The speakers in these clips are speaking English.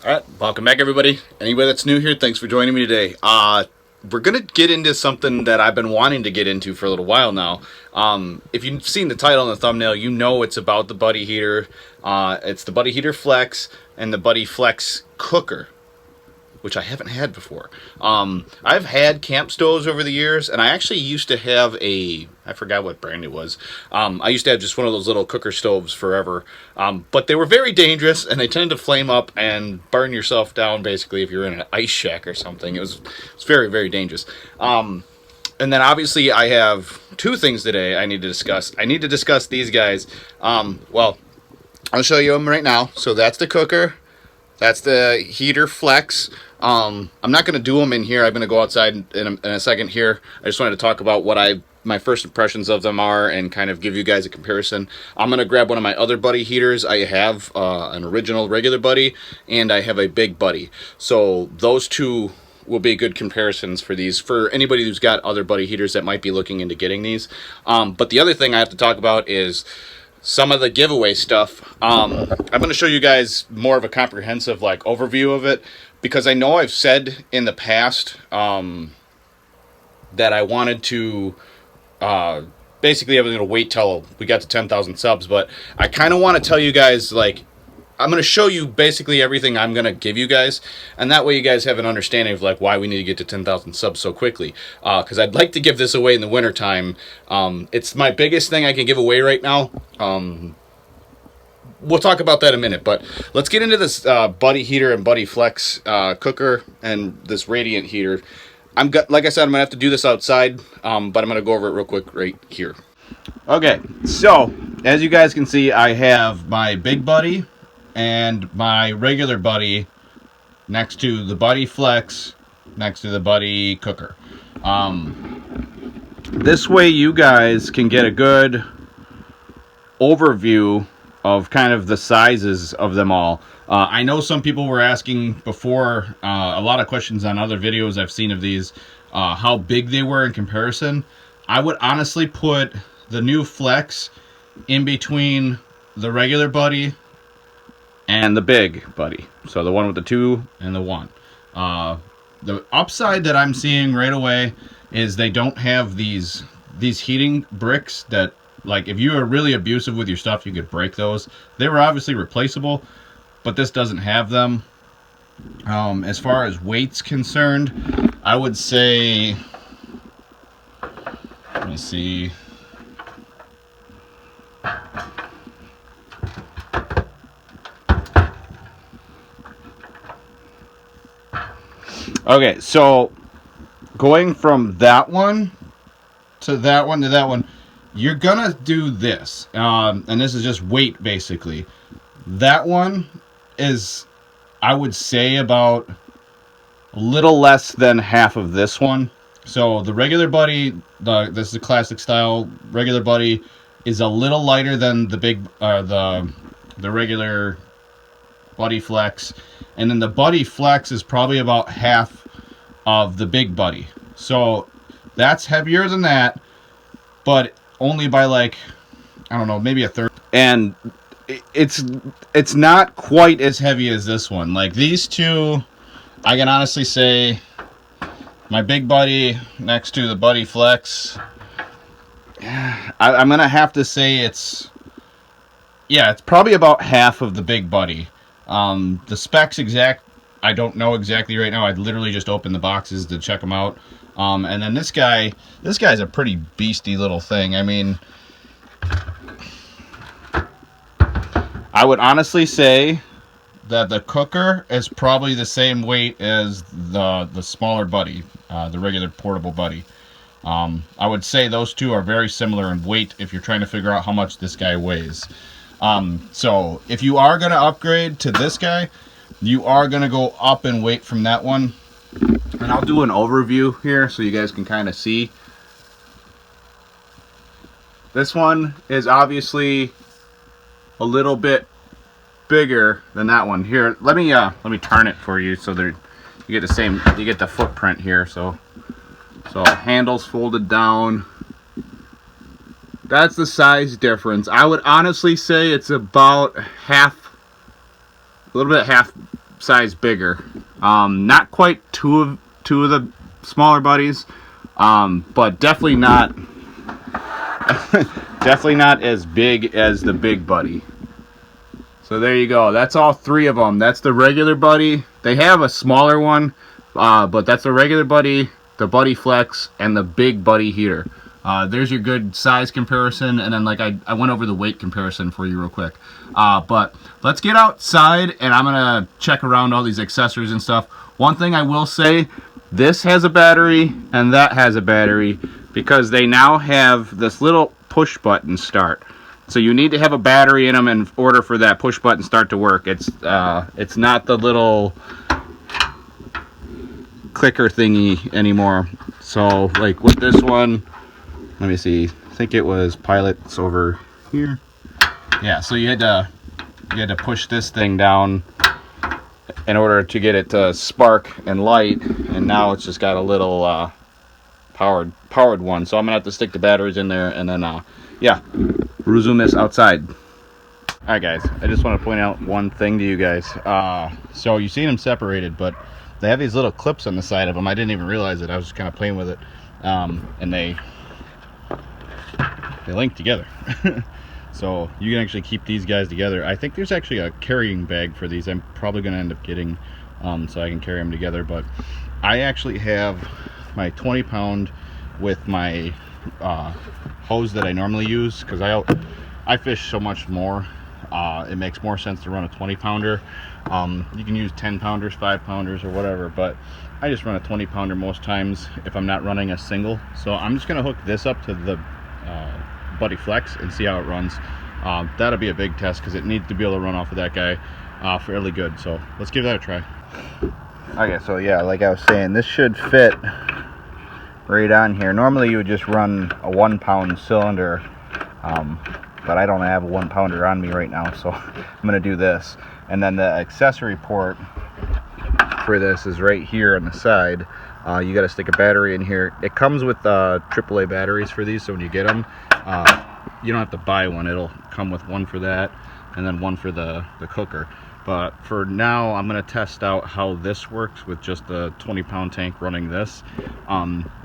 Alright, welcome back everybody. Anybody that's new here, thanks for joining me today. We're going to get into something that I've been wanting to get into for a little while now. If you've seen the title and the thumbnail, you know it's about the Buddy Heater. It's the Buddy Heater Flex and the Buddy Flex Cooker, which I haven't had before. I've had camp stoves over the years, and I actually used to have I forgot what brand it was. I used to have just one of those little cooker stoves forever, but they were very dangerous, and they tended to flame up and burn yourself down, basically, if you're in an ice shack or something. It was very, very dangerous. And then obviously I have two things today I need to discuss. I need to discuss these guys. Well, I'll show you them right now. So that's the cooker. That's the Heater Flex. I'm not going to do them in here. I'm going to go outside in a second here. I just wanted to talk about what my first impressions of them are and kind of give you guys a comparison. I'm going to grab one of my other Buddy heaters. I have an original regular Buddy, and I have a big Buddy. So those two will be good comparisons for these, for anybody who's got other Buddy heaters that might be looking into getting these. But the other thing I have to talk about is some of the giveaway stuff. I'm going to show you guys more of a comprehensive overview of it, because I know I've said in the past that I wanted to basically I was going to wait till we got to 10,000 subs, but I kind of want to tell you guys, I'm going to show you basically everything I'm going to give you guys, and that way you guys have an understanding of why we need to get to 10,000 subs so quickly, because I'd like to give this away in the wintertime. It's my biggest thing I can give away right now. We'll talk about that in a minute, but let's get into this Buddy Heater and Buddy Flex cooker and this Radiant heater. Like I said, I'm going to have to do this outside, but I'm going to go over it real quick right here. Okay, so as you guys can see, I have my big Buddy and my regular Buddy next to the Buddy Flex, next to the Buddy Cooker. This way you guys can get a good overview of kind of the sizes of them all. I know some people were asking before, a lot of questions on other videos I've seen of these, how big they were in comparison. I would honestly put the new Flex in between the regular Buddy and the big Buddy. So the one with the 2 and the 1. The upside that I'm seeing right away is they don't have these heating bricks that, if you are really abusive with your stuff, you could break those. They were obviously replaceable, but this doesn't have them. As far as weight's concerned, I would say, let me see. Okay, so going from that one to that one to that one, you're gonna do this, and this is just weight basically. That one is, I would say, about a little less than half of this one. So the regular Buddy, this is a classic style regular Buddy, is a little lighter than the big, the regular Buddy Flex, and then the Buddy Flex is probably about half of the big Buddy. So that's heavier than that, but only by I don't know, maybe a third. And it's not quite as heavy as this one. These two, I can honestly say, my big Buddy next to the Buddy Flex, I'm gonna have to say it's probably about half of the big Buddy. The specs I don't know exactly right now. I literally just opened the boxes to check them out. And then this guy's a pretty beastie little thing. I mean, I would honestly say that the cooker is probably the same weight as the smaller Buddy, the regular portable Buddy. I would say those two are very similar in weight if you're trying to figure out how much this guy weighs. So if you are going to upgrade to this guy, you are going to go up in weight from that one. And I'll do an overview here so you guys can kind of see. This one is obviously a little bit bigger than that one. Here, let me turn it for you so that you get the footprint here. So handles folded down. That's the size difference. I would honestly say it's about half, a little bit half size bigger. Not quite two of the smaller buddies, but definitely not definitely not as big as the big buddy. So there you go. That's all three of them. That's the regular buddy. They have a smaller one, but that's the regular buddy, the Buddy Flex, and the big buddy heater. There's your good size comparison, and then like I went over the weight comparison for you real quick. But let's get outside, and I'm gonna check around all these accessories and stuff. One thing I will say, this has a battery and that has a battery, because they now have this little push button start. So you need to have a battery in them in order for that push button start to work. It's not the little clicker thingy anymore. So like with this one, let me see, I think it was Pilot's over here. Yeah, so you had to push this thing down in order to get it to spark and light, and now it's just got a little powered one. So I'm gonna have to stick the batteries in there, and then yeah, resume this outside. Alright guys, I just want to point out one thing to you guys. So you've seen them separated, but they have these little clips on the side of them. I didn't even realize it. I was just kind of playing with it, and they link together. So you can actually keep these guys together. I think there's actually a carrying bag for these. I'm probably going to end up getting, so I can carry them together. But I actually have my 20-pound with my hose that I normally use, because I fish so much more. It makes more sense to run a 20-pounder. You can use 10-pounders, 5-pounders, or whatever, but I just run a 20-pounder most times if I'm not running a single. So I'm just going to hook this up to the Buddy Flex and see how it runs. That'll be a big test, because it needs to be able to run off of that guy fairly good. So let's give that a try. Okay, so yeah, like I was saying, this should fit right on here. Normally you would just run a 1-pound cylinder, but I don't have a 1-pounder on me right now, so I'm gonna do this. And then the accessory port for this is right here on the side. You got to stick a battery in here. It comes with AAA batteries for these, so when you get them, you don't have to buy one. It'll come with one for that, and then one for the cooker. But for now, I'm going to test out how this works with just the 20-pound tank running this.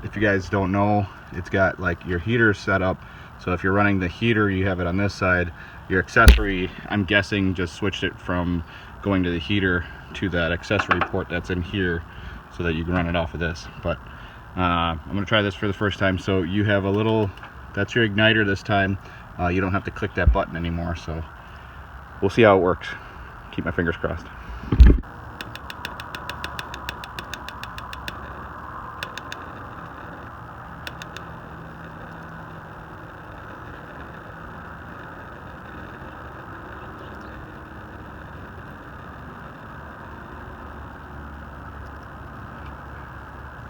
If you guys don't know, it's got like your heater set up. So if you're running the heater, you have it on this side. Your accessory, I'm guessing, just switched it from going to the heater to that accessory port that's in here, so that you can run it off of this. But I'm going to try this for the first time. So you have a little, that's your igniter this time. You don't have to click that button anymore. So we'll see how it works. Keep my fingers crossed.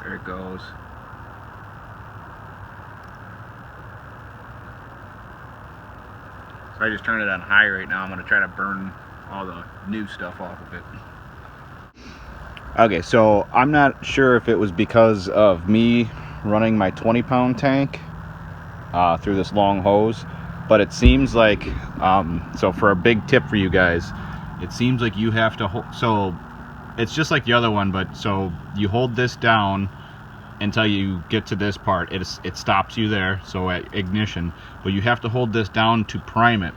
There it goes. So I just turned it on high right now. I'm going to try to burn all the new stuff off of it. Okay, so I'm not sure if it was because of me running my 20-pound tank through this long hose, but it seems like, so for a big tip for you guys, it seems like you have to hold, so it's just like the other one, but so you hold this down until you get to this part. It stops you there, so at ignition, but you have to hold this down to prime it.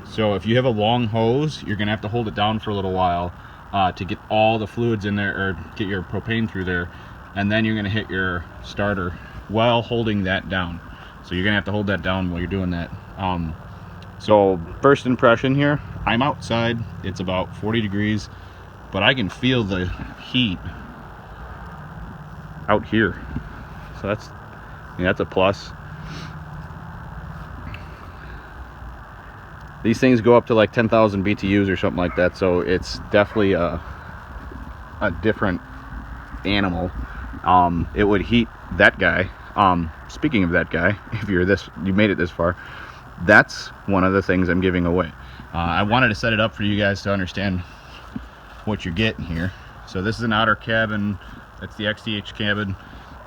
So if you have a long hose, you're gonna have to hold it down for a little while to get all the fluids in there, or get your propane through there, and then you're gonna hit your starter while holding that down. So you're gonna have to hold that down while you're doing that. So first impression here, I'm outside, it's about 40 degrees, but I can feel the heat out here. So that's a plus. These things go up to like 10,000 BTUs or something like that, so it's definitely a different animal. It would heat that guy. Speaking of that guy, if you made it this far, that's one of the things I'm giving away. I wanted to set it up for you guys to understand what you're getting here. So this is an outer cabin. That's the XTH cabin.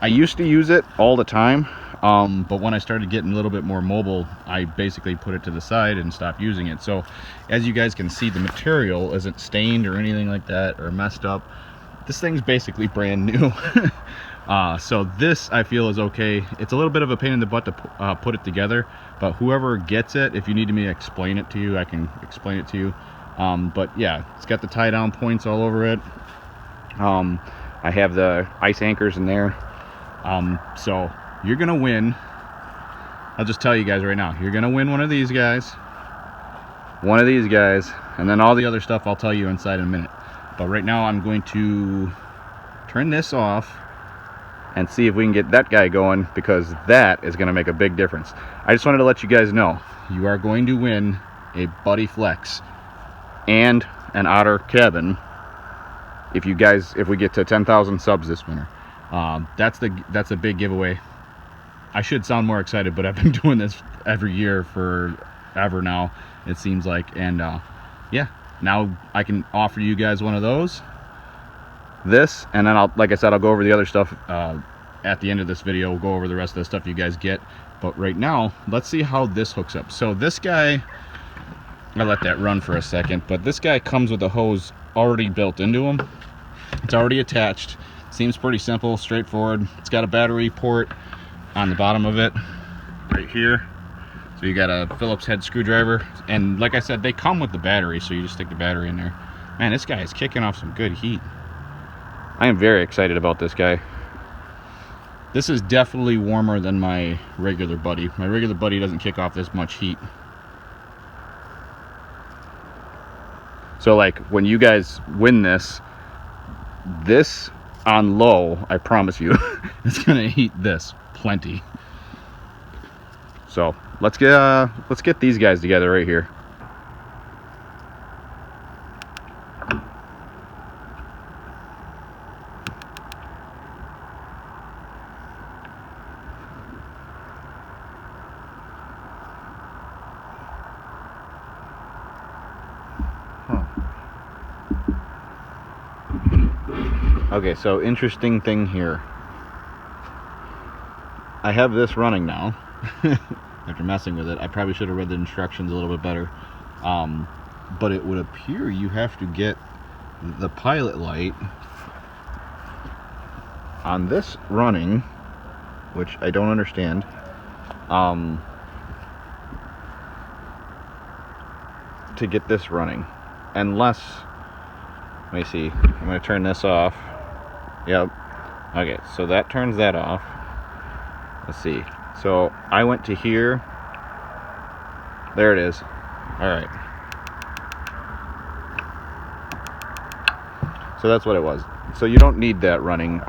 I used to use it all the time, but when I started getting a little bit more mobile, I basically put it to the side and stopped using it. So as you guys can see, the material isn't stained or anything like that or messed up. This thing's basically brand new. So this I feel is okay. It's a little bit of a pain in the butt to put it together, but whoever gets it, if you need me to explain it to you, I can explain it to you. But yeah, it's got the tie down points all over it. I have the ice anchors in there. So you're gonna win. I'll just tell you guys right now, you're gonna win one of these guys, and then all the other stuff I'll tell you inside in a minute. But right now I'm going to turn this off and see if we can get that guy going, because that is going to make a big difference. I just wanted to let you guys know, you are going to win a Buddy Flex and an Otter cabin if we get to 10,000 subs this winter. That's a big giveaway. I should sound more excited, but I've been doing this every year forever now, it seems like. And yeah, now I can offer you guys one of those, this, and then like I said, I'll go over the other stuff at the end of this video. We'll go over the rest of the stuff you guys get, but right now let's see how this hooks up. So this guy, I'll let that run for a second, but this guy comes with a hose already built into him. It's already attached. Seems pretty simple, straightforward. It's got a battery port on the bottom of it right here, so you got a Phillips head screwdriver, and like I said, they come with the battery, so you just stick the battery in there. Man, this guy is kicking off some good heat. I am very excited about this guy. This is definitely warmer than my regular Buddy. My regular Buddy doesn't kick off this much heat. So like when you guys win this on low, I promise you, it's gonna heat this plenty. So let's get these guys together right here. Okay, so interesting thing here. I have this running now. After messing with it, I probably should have read the instructions a little bit better. But it would appear you have to get the pilot light on this running, which I don't understand. To get this running, unless, let me see, I'm going to turn this off. Yep. Okay, so that turns that off. Let's see. So I went to here. There it is. Alright. So that's what it was. So you don't need that running.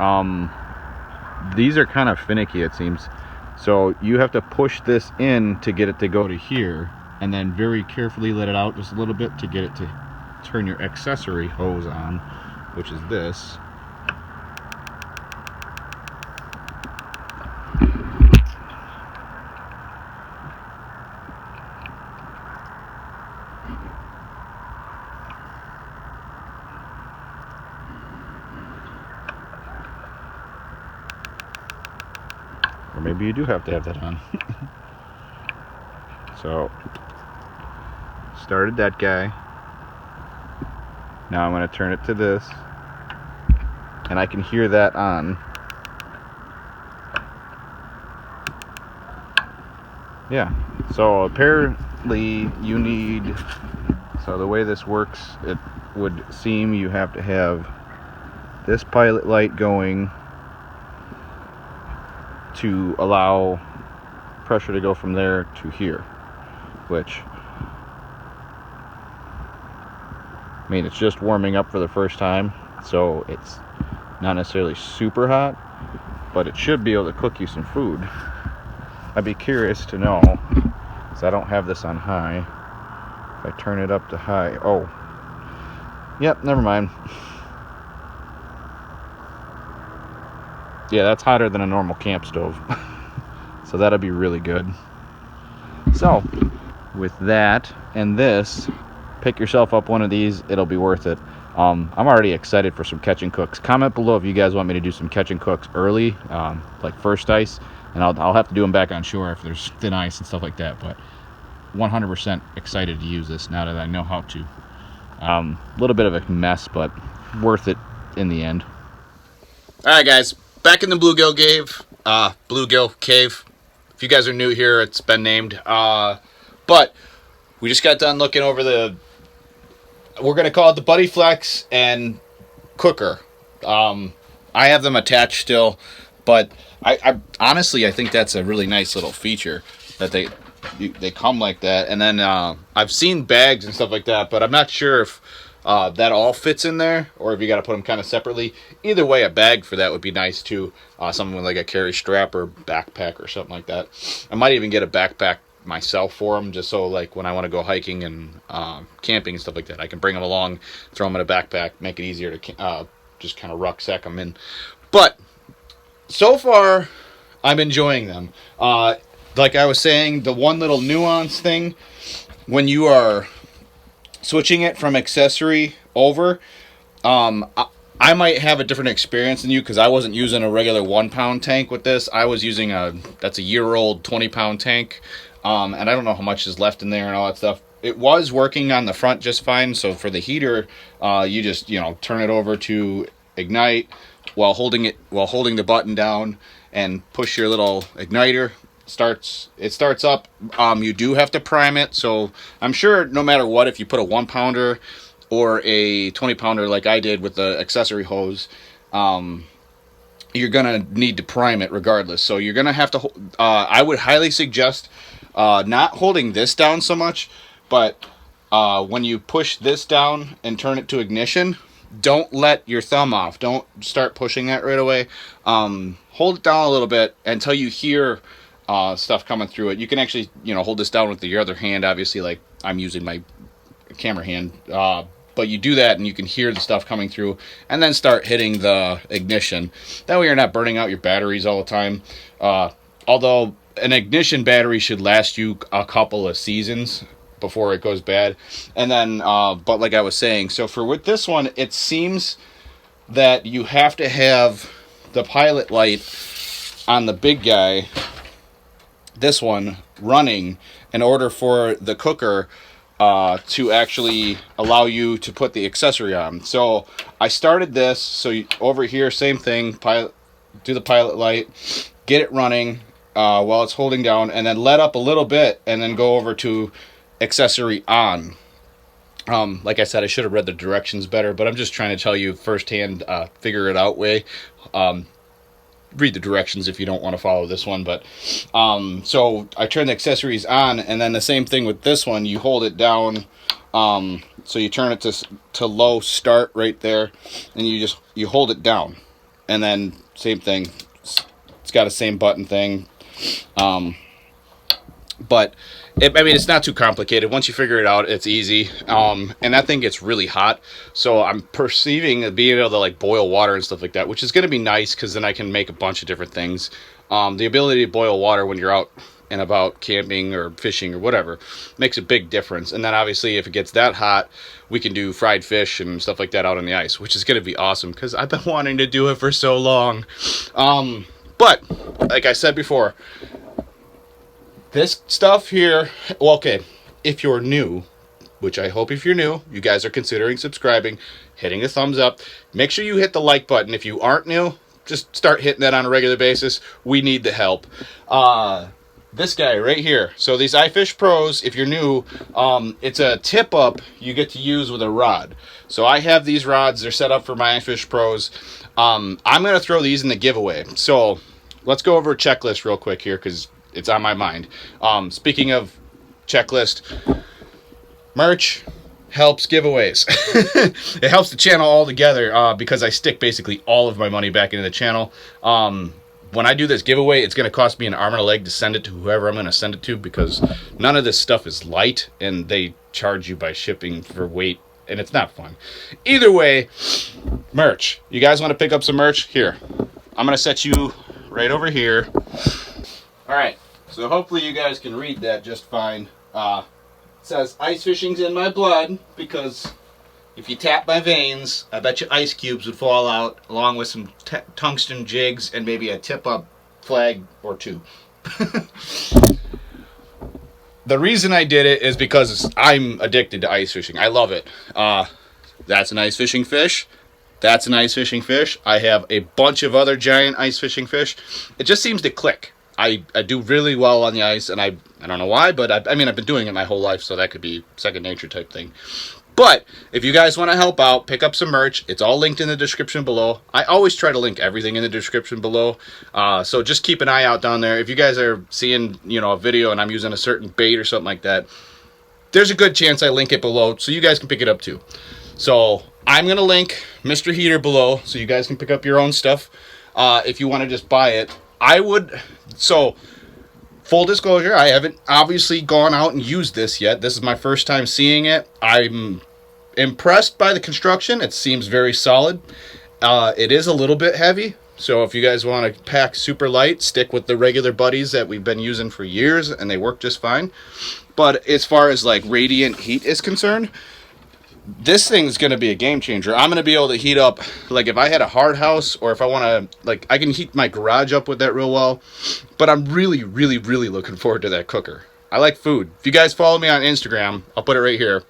These are kind of finicky, it seems. So you have to push this in to get it to go to here, and then very carefully let it out just a little bit to get it to turn your accessory hose on, which is this. Or maybe you do have to have that on. So, started that guy. Now I'm going to turn it to this. And I can hear that on. Yeah. So apparently you need, so the way this works, it would seem you have to have this pilot light going to allow pressure to go from there to here, which, I mean, it's just warming up for the first time, so it's not necessarily super hot, but it should be able to cook you some food. I'd be curious to know, because I don't have this on high. If I turn it up to high, oh, yep, never mind. Yeah, that's hotter than a normal camp stove. So that'll be really good. So, with that and this, pick yourself up one of these. It'll be worth it. I'm already excited for some catch and cooks. Comment below if you guys want me to do some catch and cooks early, like first ice, and I'll have to do them back on shore if there's thin ice and stuff like that. But 100% excited to use this now that I know how to. A little bit of a mess, but worth it in the end. All right, guys, back in the bluegill cave. If you guys are new here, it's been named. But we just got done looking over we're going to call it the Buddy Flex and Cooker. I have them attached still, but I honestly, I think that's a really nice little feature that they come like that. And then I've seen bags and stuff like that, but I'm not sure if that all fits in there or if you got to put them kind of separately. Either way, a bag for that would be nice too. Something with like a carry strap or backpack or something like that. I might even get a backpack myself for them, just so like when I want to go hiking and camping and stuff like that, I can bring them along, throw them in a backpack, make it easier to just kind of rucksack them in. But so far, I'm enjoying them. Like I was saying, the one little nuance thing, when you are switching it from accessory over, I might have a different experience than you because I wasn't using a regular 1 pound tank with this. I was using that's a year-old 20-pound tank. And I don't know how much is left in there and all that stuff. It was working on the front just fine. So for the heater, you just turn it over to ignite while holding the button down and push your little igniter. It starts up. You do have to prime it. So I'm sure no matter what, if you put a 1 pounder or a 20 pounder like I did with the accessory hose, you're gonna need to prime it regardless. So you're gonna have to. I would highly suggest. Not holding this down so much, but when you push this down and turn it to ignition, don't let your thumb off. Don't start pushing that right away. Hold it down a little bit until you hear stuff coming through it. You can actually, hold this down with your other hand, obviously, like I'm using my camera hand. But you do that and you can hear the stuff coming through and then start hitting the ignition. That way you're not burning out your batteries all the time. Although an ignition battery should last you a couple of seasons before it goes bad. And then, but like I was saying, so with this one, it seems that you have to have the pilot light on the big guy, this one, running in order for the cooker to actually allow you to put the accessory on. So I started this, so over here, same thing, do the pilot light, get it running, while it's holding down, and then let up a little bit and then go over to accessory on. Like I said, I should have read the directions better, but I'm just trying to tell you firsthand, figure it out way. Read the directions if you don't want to follow this one, but so I turn the accessories on, and then the same thing with this one, you hold it down, so you turn it to low start right there, and you hold it down, and then same thing, it's got a same button thing. But it's not too complicated. Once you figure it out, it's easy. And that thing gets really hot. So I'm perceiving being able to like boil water and stuff like that, which is going to be nice because then I can make a bunch of different things. The ability to boil water when you're out and about camping or fishing or whatever makes a big difference. And then obviously if it gets that hot, we can do fried fish and stuff like that out on the ice, which is going to be awesome because I've been wanting to do it for so long. But like I said before, this stuff here, well, okay, if you're new, which I hope if you're new, you guys are considering subscribing, hitting the thumbs up, make sure you hit the like button. If you aren't new, just start hitting that on a regular basis. We need the help. This guy right here. So these iFish Pros, if you're new, it's a tip up you get to use with a rod. So I have these rods. They're set up for my iFish Pros. I'm going to throw these in the giveaway. So let's go over a checklist real quick here because it's on my mind. Speaking of checklist, merch helps giveaways. It helps the channel all together because I stick basically all of my money back into the channel. When I do this giveaway, it's going to cost me an arm and a leg to send it to whoever I'm going to send it to because none of this stuff is light and they charge you by shipping for weight and it's not fun. Either way, merch. You guys want to pick up some merch? Here. I'm going to set you right over here. All right. So hopefully you guys can read that just fine. It says ice fishing's in my blood because if you tap my veins, I bet you ice cubes would fall out, along with some tungsten jigs and maybe a tip-up flag or two. The reason I did it is because I'm addicted to ice fishing. I love it. That's an ice fishing fish. That's an ice fishing fish. I have a bunch of other giant ice fishing fish. It just seems to click. I do really well on the ice, and I don't know why, but I mean, I've been doing it my whole life, so that could be second nature type thing. But if you guys want to help out, pick up some merch. It's all linked in the description below. I always try to link everything in the description below. So just keep an eye out down there. If you guys are seeing, a video and I'm using a certain bait or something like that, there's a good chance I link it below so you guys can pick it up too. So I'm going to link Mr. Heater below so you guys can pick up your own stuff. If you want to just buy it, I would. So full disclosure, I haven't obviously gone out and used this yet. This is my first time seeing it. I'm impressed by the construction. It seems very solid. It is a little bit heavy, so if you guys want to pack super light, stick with the regular buddies that we've been using for years, and they work just fine. But as far as like radiant heat is concerned, this thing's going to be a game changer. I'm going to be able to heat up, like if I had a hard house, or if I want to, like, I can heat my garage up with that real well. But I'm really, really, really looking forward to that cooker. I like food. If you guys follow me on Instagram, I'll put it right here.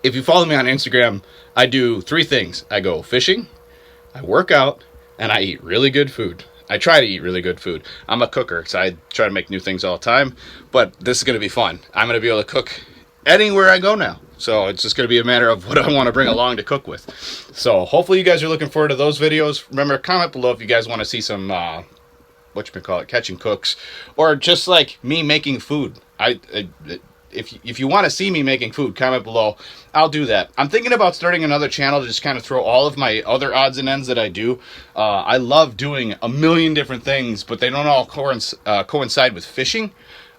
If you follow me on Instagram, I do 3 things. I go fishing, I work out, and I eat really good food. I try to eat really good food. I'm a cooker, so I try to make new things all the time. But this is going to be fun. I'm going to be able to cook anywhere I go now. So it's just going to be a matter of what I want to bring along to cook with. So hopefully you guys are looking forward to those videos. Remember, comment below if you guys want to see some, catching cooks. Or just like me making food. If you want to see me making food, comment below. I'll do that. I'm thinking about starting another channel to just kind of throw all of my other odds and ends that I do. I love doing a million different things, but they don't all coincide with fishing.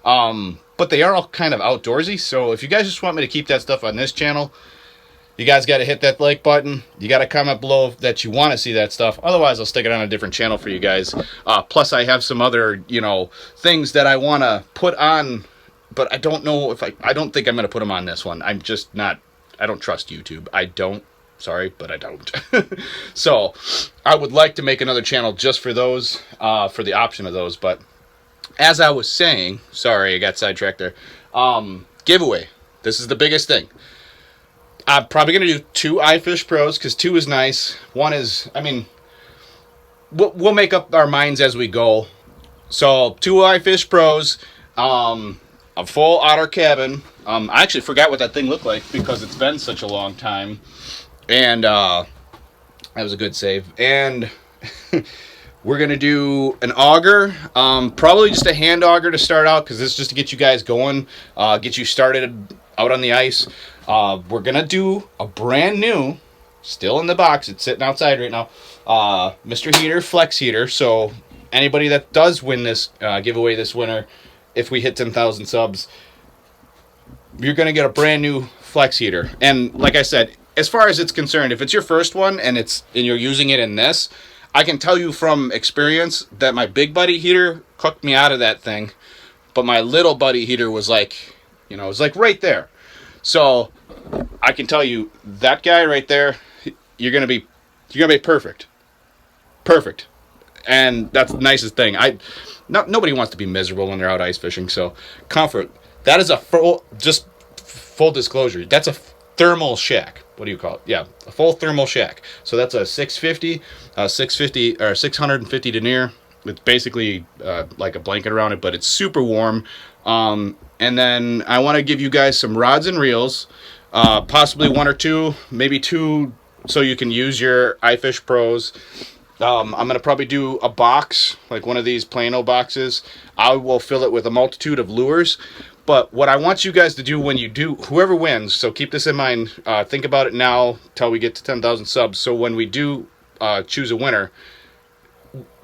But they are all kind of outdoorsy, so if you guys just want me to keep that stuff on this channel, you guys got to hit that like button. You got to comment below that you want to see that stuff. Otherwise, I'll stick it on a different channel for you guys. Plus, I have some other, things that I want to put on, but I don't know if I don't think I'm going to put them on this one. I'm just not, I don't trust YouTube. I don't. Sorry, but I don't. So, I would like to make another channel just for those, for the option of those, but as I was saying, sorry, I got sidetracked there. Giveaway. This is the biggest thing. I'm probably going to do 2 iFish Pros because 2 is nice. 1 is, we'll make up our minds as we go. So 2 iFish Pros, a full otter cabin. I actually forgot what that thing looked like because it's been such a long time. And that was a good save. And we're going to do an auger, probably just a hand auger to start out because this is just to get you guys going, get you started out on the ice. We're going to do a brand new, still in the box, it's sitting outside right now, Mr. Heater Flex Heater. So anybody that does win this giveaway this winter, if we hit 10,000 subs, you're going to get a brand new Flex Heater. And like I said, as far as it's concerned, if it's your first one and you're using it in this, I can tell you from experience that my big buddy heater cooked me out of that thing, but my little buddy heater was like, it was like right there. So I can tell you that guy right there, you're gonna be perfect, and that's the nicest thing. Nobody wants to be miserable when they're out ice fishing. So comfort. That is full disclosure. That's a thermal shack. What do you call it? Yeah, a full thermal shack. So that's a 650 or 650 denier. It's basically like a blanket around it, but it's super warm. And then I want to give you guys some rods and reels, possibly 1 or 2, maybe 2, so you can use your iFish Pros. I'm going to probably do a box, like one of these Plano boxes. I will fill it with a multitude of lures. But what I want you guys to do when you do, whoever wins, so keep this in mind, think about it now till we get to 10,000 subs. So when we do choose a winner,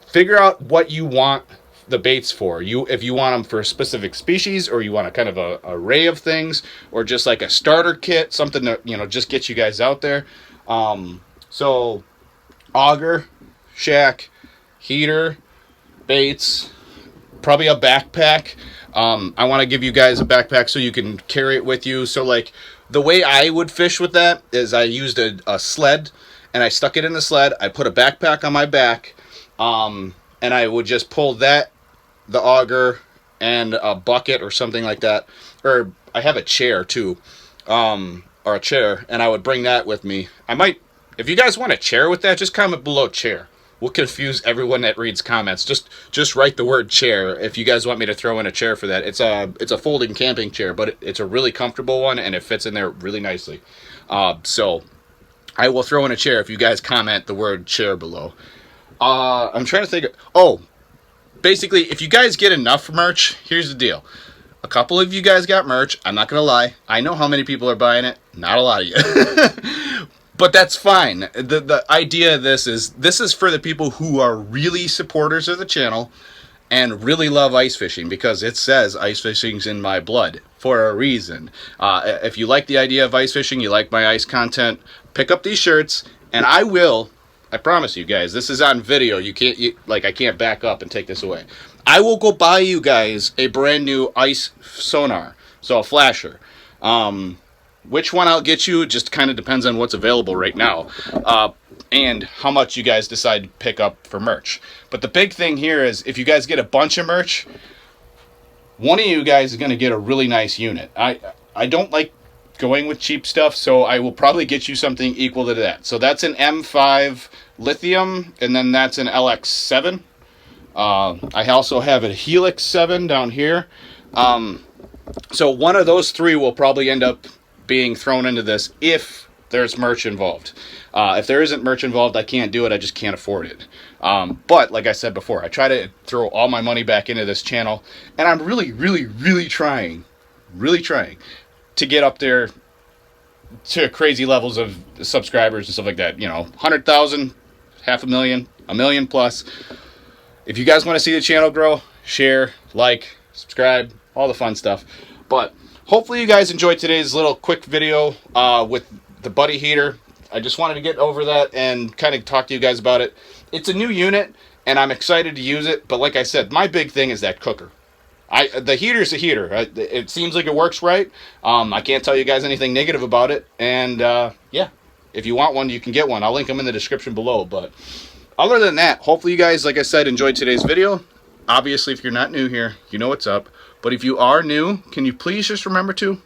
figure out what you want the baits for. If you want them for a specific species, or you want a kind of a array of things, or just like a starter kit, something that, just get you guys out there. So auger, shack, heater, baits, probably a backpack. I want to give you guys a backpack so you can carry it with you. So like the way I would fish with that is I used a sled and I stuck it in the sled. I put a backpack on my back, and I would just pull that, the auger, and a bucket or something like that. Or I have a chair too, or a chair, and I would bring that with me. I might, if you guys want a chair with that, just comment below chair. We'll confuse everyone that reads comments. Just write the word chair if you guys want me to throw in a chair for that. It's a folding camping chair, but it's a really comfortable one, and it fits in there really nicely. So I will throw in a chair if you guys comment the word chair below. I'm trying to think. Basically, if you guys get enough merch, here's the deal. A couple of you guys got merch. I'm not going to lie. I know how many people are buying it. Not a lot of you. But that's fine. The idea of this is for the people who are really supporters of the channel and really love ice fishing, because it says ice fishing's in my blood for a reason. If you like the idea of ice fishing, you like my ice content, pick up these shirts, and I promise you guys, this is on video. I can't back up and take this away. I will go buy you guys a brand new ice sonar, so a flasher. Which one I'll get you just kind of depends on what's available right now, and how much you guys decide to pick up for merch. But the big thing here is if you guys get a bunch of merch, one of you guys is going to get a really nice unit. I don't like going with cheap stuff, so I will probably get you something equal to that. So that's an M5 lithium, and then that's an LX7. I also have a Helix 7 down here. So one of those three will probably end up being thrown into this if there's merch involved. If there isn't merch involved, I can't do it. I just can't afford it. But like I said before, I try to throw all my money back into this channel, and I'm really trying to get up there to crazy levels of subscribers and stuff like that. 100,000, 500,000, 1 million plus. If you guys want to see the channel grow, share, like, subscribe, all the fun stuff. But hopefully you guys enjoyed today's little quick video with the Buddy heater. I just wanted to get over that and kind of talk to you guys about it. It's a new unit, and I'm excited to use it. But like I said, my big thing is that cooker. The heater's a heater. It seems like it works right. I can't tell you guys anything negative about it. And yeah, if you want one, you can get one. I'll link them in the description below. But other than that, hopefully you guys, like I said, enjoyed today's video. Obviously, if you're not new here, you know what's up. But if you are new, can you please just remember to